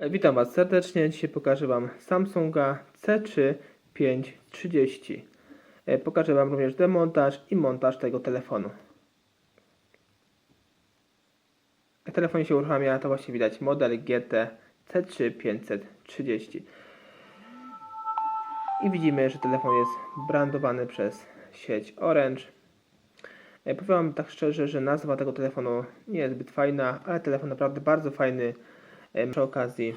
Witam Was serdecznie. Dzisiaj pokażę Wam Samsunga C3 530. Pokażę Wam również demontaż i montaż tego telefonu. Telefon się uruchamia, to właśnie widać model GT C3 530. I widzimy, że telefon jest brandowany przez sieć Orange. Powiem Wam tak szczerze, że nazwa tego telefonu nie jest zbyt fajna, ale telefon naprawdę bardzo fajny. Przy okazji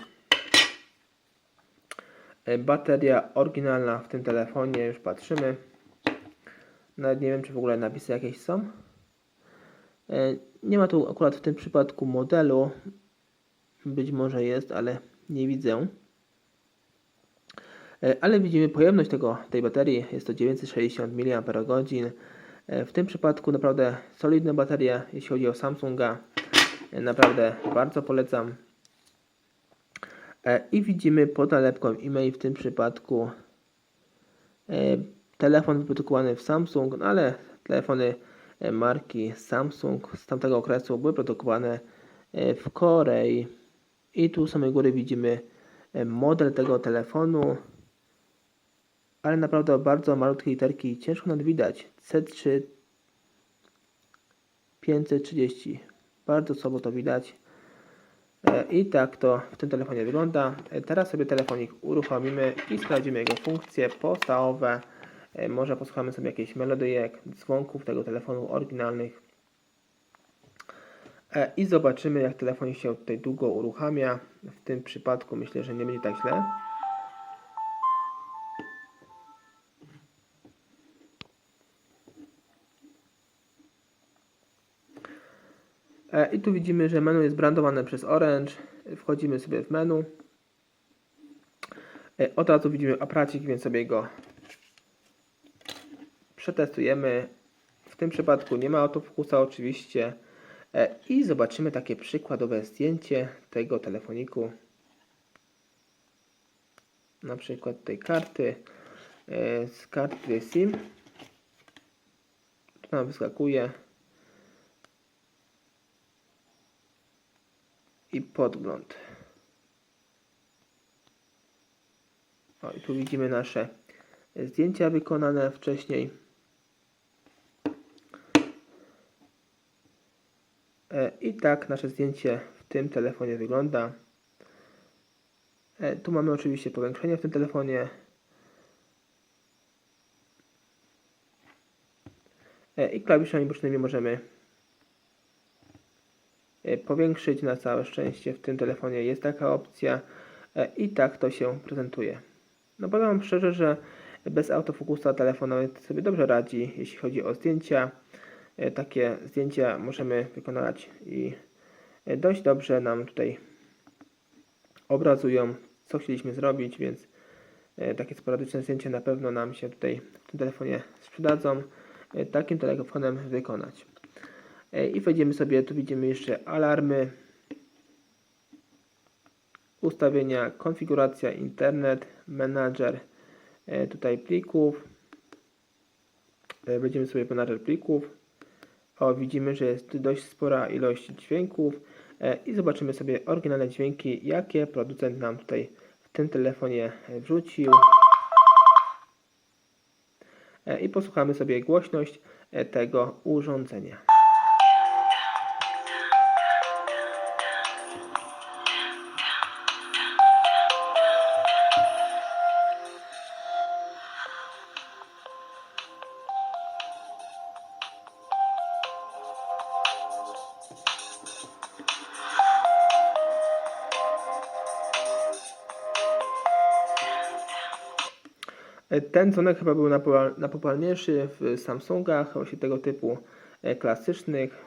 bateria oryginalna w tym telefonie, już patrzymy. Nawet nie wiem, czy w ogóle napisy jakieś są. Nie ma tu akurat w tym przypadku modelu. Być może jest, ale nie widzę. Ale widzimy pojemność tej baterii. Jest to 960 mAh. W tym przypadku naprawdę solidna bateria, jeśli chodzi o Samsunga. Naprawdę bardzo polecam. I widzimy pod nalepką e-mail w tym przypadku telefon wyprodukowany w Samsung, no ale telefony marki Samsung z tamtego okresu były produkowane w Korei. I tu u samej góry widzimy model tego telefonu, ale naprawdę bardzo malutkie literki, ciężko nawet widać. C3 530, bardzo słabo to widać. I tak to w tym telefonie wygląda. Teraz sobie telefonik uruchomimy i sprawdzimy jego funkcje podstawowe. Może posłuchamy sobie jakiejś melodyjek, dzwonków tego telefonu oryginalnych. I zobaczymy, jak telefon się tutaj długo uruchamia. W tym przypadku myślę, że nie będzie tak źle. I tu widzimy, że menu jest brandowane przez Orange. Wchodzimy sobie w menu. Od razu widzimy aparacik, więc sobie go przetestujemy. W tym przypadku nie ma autofokusa oczywiście. I zobaczymy takie przykładowe zdjęcie tego telefoniku. Na przykład tej karty. Z karty SIM. Tu nam wyskakuje. I podgląd. I tu widzimy nasze zdjęcia wykonane wcześniej. I tak nasze zdjęcie w tym telefonie wygląda. Tu mamy oczywiście powiększenie w tym telefonie. I klawiszami bocznymi możemy powiększyć. Na całe szczęście w tym telefonie jest taka opcja. I tak to się prezentuje. No powiem Wam szczerze, że bez autofokusa telefon nawet sobie dobrze radzi, jeśli chodzi o zdjęcia. Takie zdjęcia możemy wykonywać i dość dobrze nam tutaj obrazują, co chcieliśmy zrobić, więc takie sporadyczne zdjęcia na pewno nam się tutaj w tym telefonie sprzedadzą. Takim telefonem wykonać. I wejdziemy sobie, tu widzimy jeszcze alarmy, ustawienia, konfiguracja, internet, menadżer, tutaj plików. Wejdziemy sobie w menadżer plików. Widzimy, że jest dość spora ilość dźwięków i zobaczymy sobie oryginalne dźwięki, jakie producent nam tutaj w tym telefonie wrzucił. I posłuchamy sobie głośność tego urządzenia. Ten dzwonek chyba był najpopularniejszy w Samsungach, właśnie tego typu klasycznych.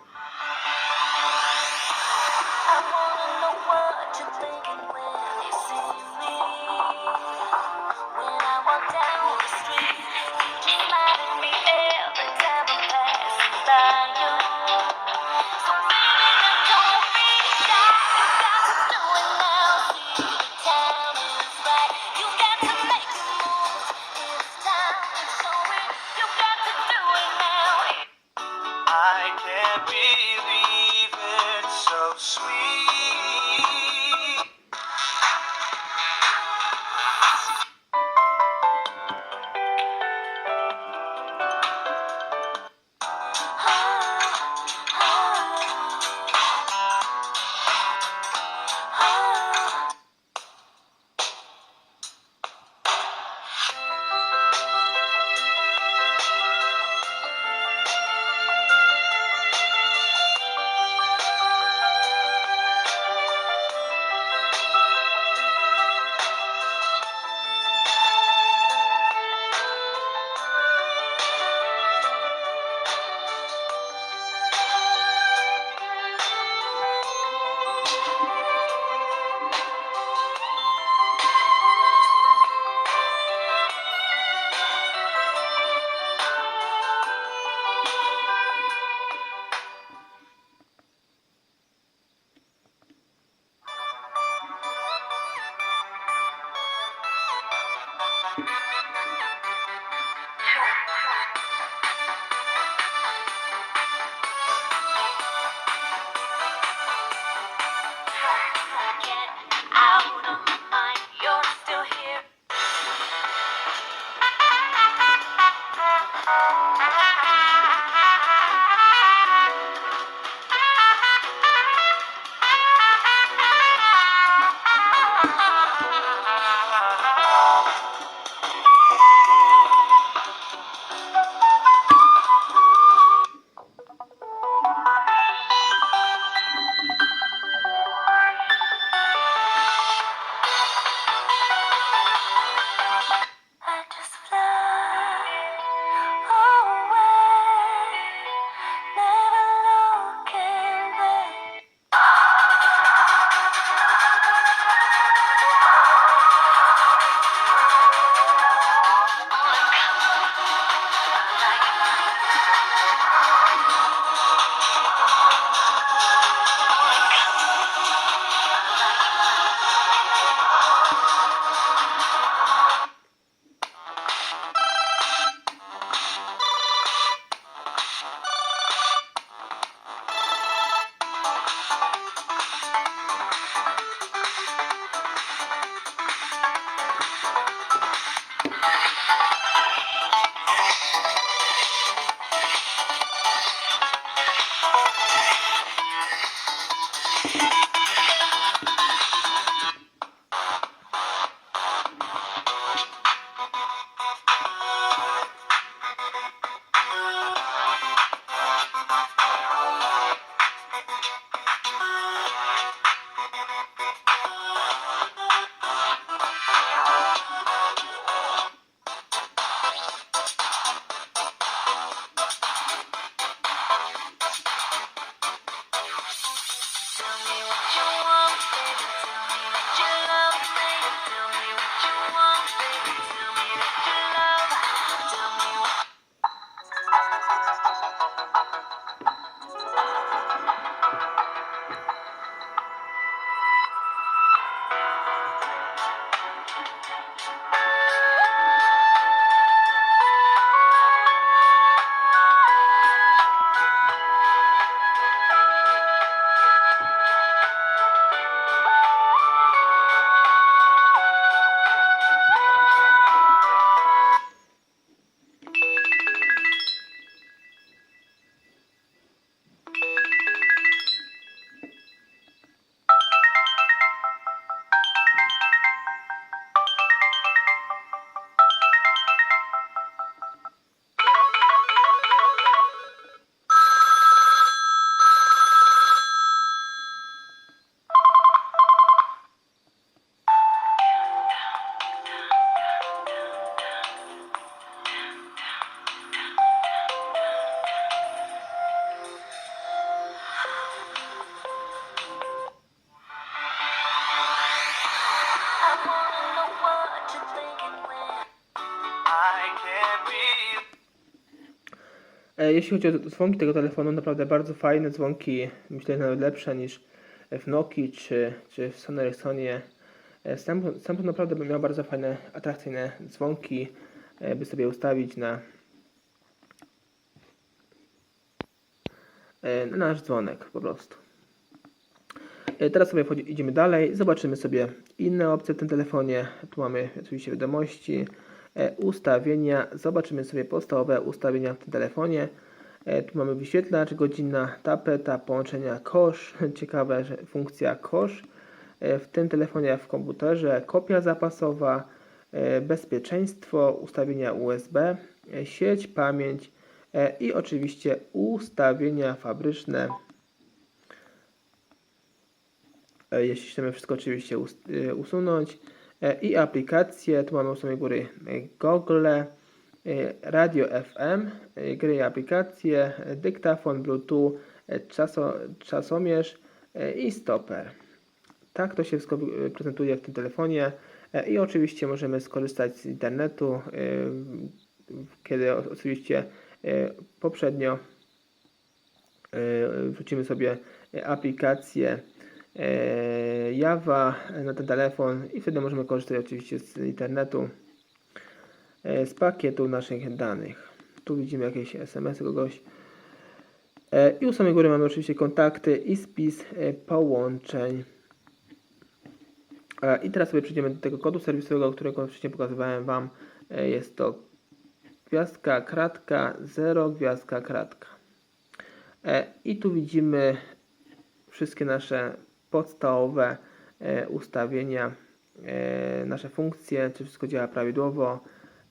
Jeśli chodzi o dzwonki tego telefonu, naprawdę bardzo fajne dzwonki, myślę, że nawet lepsze niż w Nokii czy w Sony Ericssonie. Samsung naprawdę miał bardzo fajne, atrakcyjne dzwonki, by sobie ustawić na nasz dzwonek po prostu. Teraz sobie idziemy dalej, zobaczymy sobie inne opcje w tym telefonie. Tu mamy oczywiście wiadomości, ustawienia, zobaczymy sobie podstawowe ustawienia w tym telefonie. Tu mamy wyświetlacz, godzina, tapeta, połączenia kosz, ciekawe, że funkcja kosz. W tym telefonie w komputerze kopia zapasowa, bezpieczeństwo, ustawienia USB, sieć, pamięć i oczywiście ustawienia fabryczne. Jeśli chcemy wszystko oczywiście usunąć. I aplikacje, tu mamy u samej góry Google, radio FM, gry i aplikacje, dyktafon, Bluetooth, czasomierz i stoper. Tak to się wszystko prezentuje w tym telefonie i oczywiście możemy skorzystać z internetu, kiedy oczywiście poprzednio wrzucimy sobie aplikację Java na ten telefon i wtedy możemy korzystać oczywiście z internetu. z pakietu naszych danych. Tu widzimy jakieś SMS kogoś. I u samej góry mamy oczywiście kontakty i spis połączeń. I teraz sobie przejdziemy do tego kodu serwisowego, którego wcześniej pokazywałem Wam. Jest to gwiazdka, kratka, 0, gwiazdka, kratka. I tu widzimy wszystkie nasze podstawowe ustawienia, nasze funkcje, czy wszystko działa prawidłowo.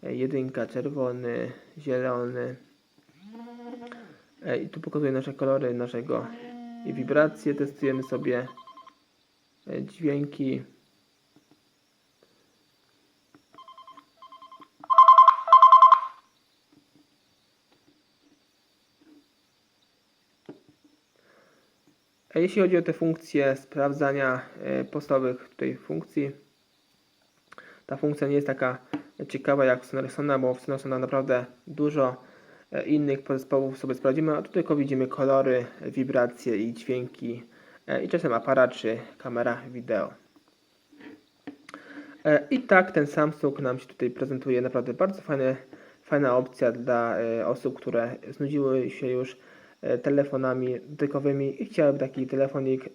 Jedynka, czerwony, zielony. I tu pokazuję nasze kolory naszego i wibracje. Testujemy sobie dźwięki. Jeśli chodzi o te funkcje sprawdzania podstawowych tutaj funkcji, ta funkcja nie jest taka ciekawa jak w Sonarysona, bo w Sonarysona naprawdę dużo innych podzespołów sobie sprawdzimy, a tutaj tylko widzimy kolory, wibracje i dźwięki i czasem aparat czy kamera wideo. I tak ten Samsung nam się tutaj prezentuje, naprawdę bardzo fajna opcja dla osób, które znudziły się już telefonami dotykowymi i chciałyby taki telefonik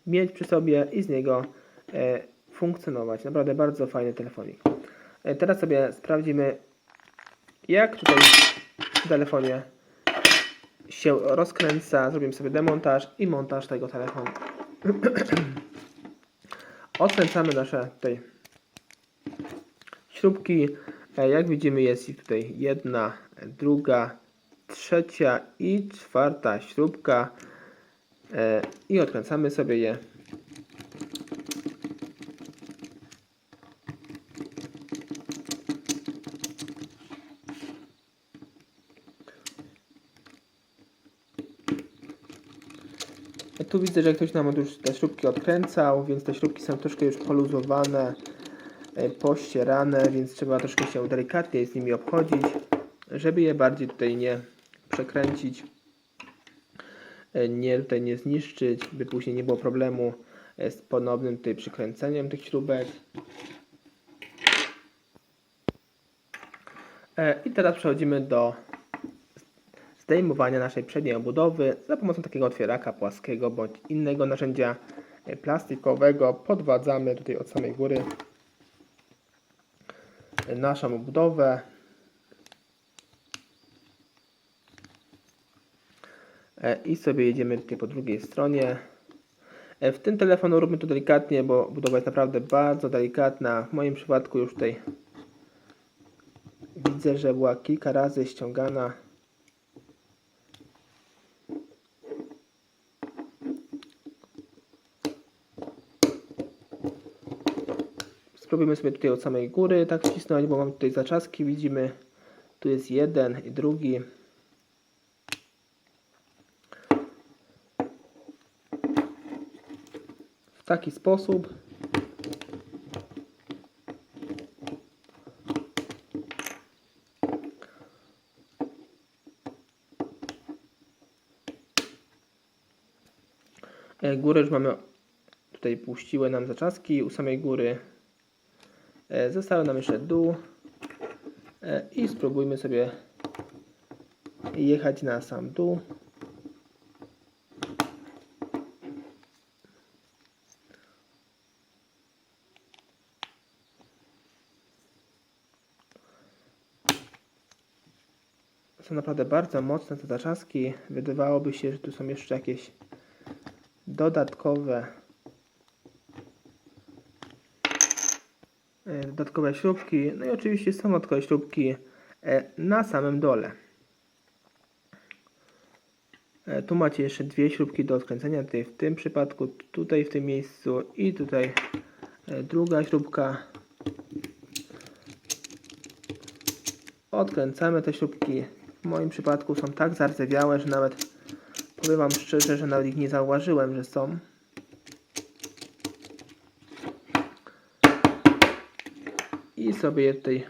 mieć przy sobie i z niego funkcjonować. Naprawdę bardzo fajny telefonik. Teraz sobie sprawdzimy, jak tutaj w telefonie się rozkręca. Zrobimy sobie demontaż i montaż tego telefonu. Odkręcamy nasze tutaj śrubki. Jak widzimy, jest ich tutaj jedna, druga, trzecia i czwarta śrubka i odkręcamy sobie je. Tu widzę, że ktoś nam już te śrubki odkręcał, więc te śrubki są troszkę już poluzowane, pościerane, więc trzeba troszkę się delikatnie z nimi obchodzić, żeby je bardziej tutaj nie przekręcić, nie zniszczyć, by później nie było problemu z ponownym tutaj przykręceniem tych śrubek. I teraz przechodzimy do zdejmowania naszej przedniej obudowy za pomocą takiego otwieraka płaskiego bądź innego narzędzia plastikowego. Podwadzamy tutaj od samej góry naszą obudowę. I sobie jedziemy tutaj po drugiej stronie. W tym telefonu róbmy to delikatnie, bo budowa jest naprawdę bardzo delikatna. W moim przypadku już tutaj widzę, że była kilka razy ściągana. Spróbujmy sobie tutaj od samej góry tak wcisnąć, bo mamy tutaj zaczaski, widzimy. Tu jest jeden i drugi. W taki sposób. Górę już mamy, tutaj puściły nam zaczaski, u samej góry zostały nam jeszcze dół i spróbujmy sobie jechać na sam dół. Są naprawdę bardzo mocne te zaczaski. Wydawałoby się, że tu są jeszcze jakieś dodatkowe śrubki. No i oczywiście są dodatkowe śrubki na samym dole. Tu macie jeszcze dwie śrubki do odkręcenia. Tutaj w tym przypadku, tutaj w tym miejscu i tutaj druga śrubka. Odkręcamy te śrubki. W moim przypadku są tak zardzewiałe, że nawet, powiem Wam szczerze, że nawet ich nie zauważyłem, że są. I sobie je tutaj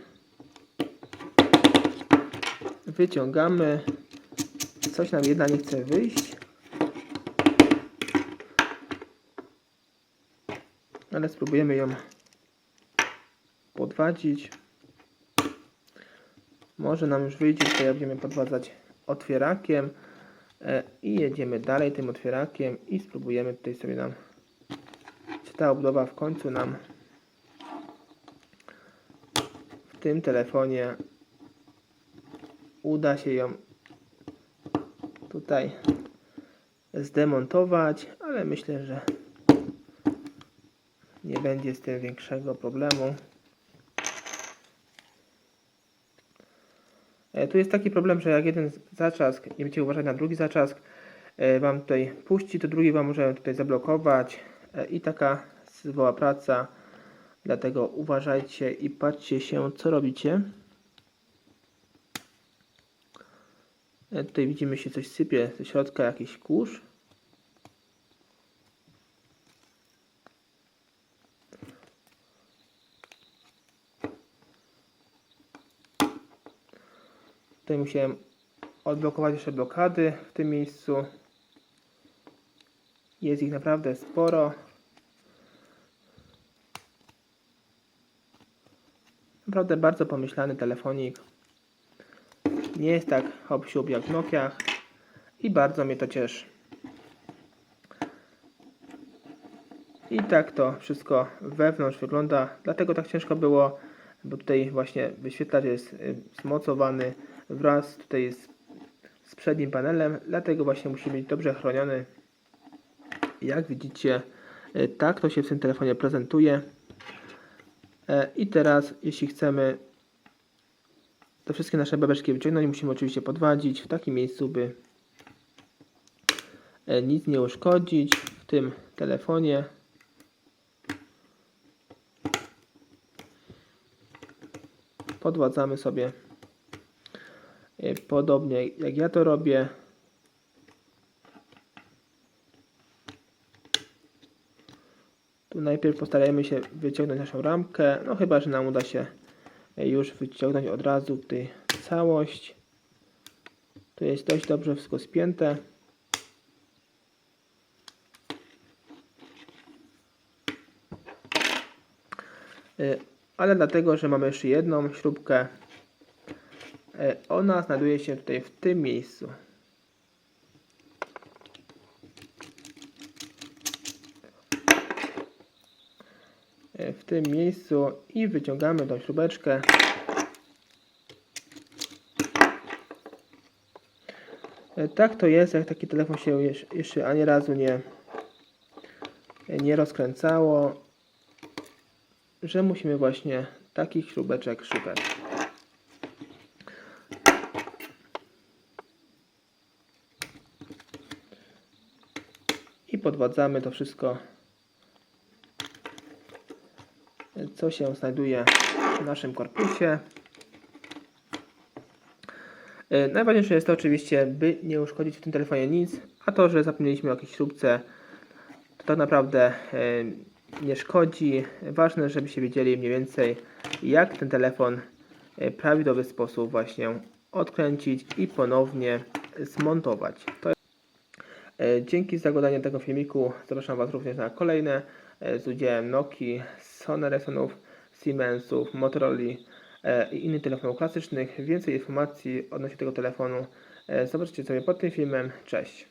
wyciągamy. Coś nam jedna nie chce wyjść. Ale spróbujemy ją podwadzić. Może nam już wyjdzie, tutaj jak będziemy podwadzać otwierakiem i jedziemy dalej tym otwierakiem i spróbujemy tutaj sobie nam, czy ta obudowa w końcu nam w tym telefonie uda się ją tutaj zdemontować, ale myślę, że nie będzie z tym większego problemu. Tu jest taki problem, że jak jeden zaczask, nie będziecie uważać na drugi zaczask, Wam tutaj puści, to drugi Wam może tutaj zablokować i taka zwoła praca. Dlatego uważajcie i patrzcie się, co robicie. Tutaj widzimy, się coś sypie ze środka, jakiś kurz. Tutaj musiałem odblokować jeszcze blokady w tym miejscu. Jest ich naprawdę sporo. Naprawdę bardzo pomyślany telefonik. Nie jest tak hop-siup jak w Nokiach i bardzo mnie to cieszy. I tak to wszystko wewnątrz wygląda, dlatego tak ciężko było, bo tutaj właśnie wyświetlacz jest zmocowany wraz tutaj z przednim panelem, dlatego właśnie musi być dobrze chroniony. Jak widzicie, tak to się w tym telefonie prezentuje. I teraz, jeśli chcemy te wszystkie nasze bebeczki wyciągnąć, musimy oczywiście podwadzić w takim miejscu, by nic nie uszkodzić w tym telefonie. Podwadzamy sobie podobnie jak ja to robię. Tu najpierw postarajmy się wyciągnąć naszą ramkę, no chyba że nam uda się już wyciągnąć od razu tutaj całość. Tu jest dość dobrze wszystko spięte. Ale dlatego, że mamy jeszcze jedną śrubkę, ona znajduje się tutaj w tym miejscu. W tym miejscu i wyciągamy tą śrubeczkę. Tak to jest, jak taki telefon się jeszcze ani razu nie rozkręcało, że musimy właśnie takich śrubeczek szukać. I podwadzamy to wszystko, co się znajduje w naszym korpusie. Najważniejsze jest to oczywiście, by nie uszkodzić w tym telefonie nic, a to, że zapomnieliśmy o jakiejś śrubce, to tak naprawdę nie szkodzi. Ważne, żebyście wiedzieli mniej więcej, jak ten telefon w prawidłowy sposób właśnie odkręcić i ponownie zmontować. Dzięki za oglądanie tego filmiku. Zapraszam Was również na kolejne z udziałem Nokii, Sony Ericssonów, Siemensów, Motorola i innych telefonów klasycznych. Więcej informacji odnośnie tego telefonu zobaczycie sobie pod tym filmem. Cześć!